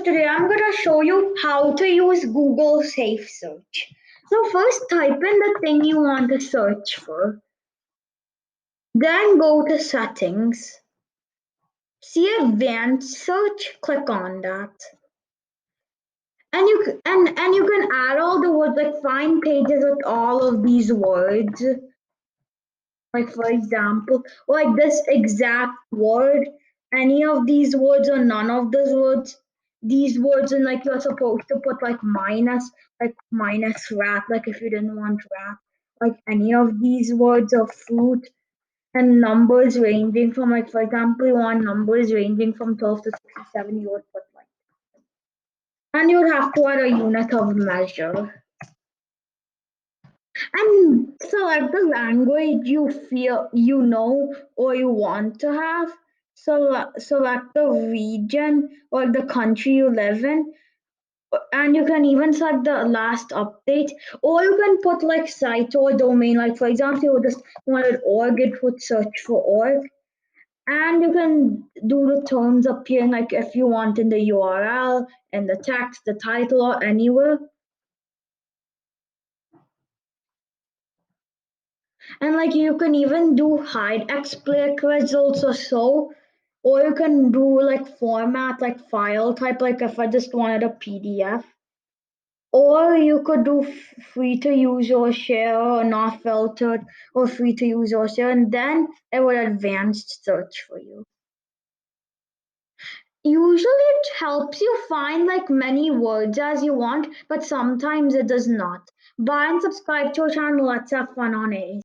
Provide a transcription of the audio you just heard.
today I'm gonna show you how to use Google Safe Search. So first type in the thing you want to search for. Then go to settings. See advanced search, click on that. And you can add all the words, like find pages with all of these words. Like for example, like this exact word, any of these words or none of those words. These words, and like you're supposed to put like minus rat, like if you didn't want rat, like any of these words or fruit, and numbers ranging from, like for example, you want numbers ranging from 12 to 67, you would put like, and you would have to add a unit of measure. And select the language you feel you know or you want to have. Select the region or the country you live in, and you can even select the last update, or you can put like site or domain. Like for example, you just wanted org, it would search for org, and you can do the terms appearing, like if you want in the URL, in the text, the title, or anywhere. And like you can even do hide explicit results or so, or you can do like format, like file type, like if I just wanted a PDF. Or you could do free to use or share, or not filtered, or free to use or share, and then it would advanced search for you. Usually it helps you find like many words as you want, but sometimes it does not. Bye and subscribe to our channel. Let's have fun on it.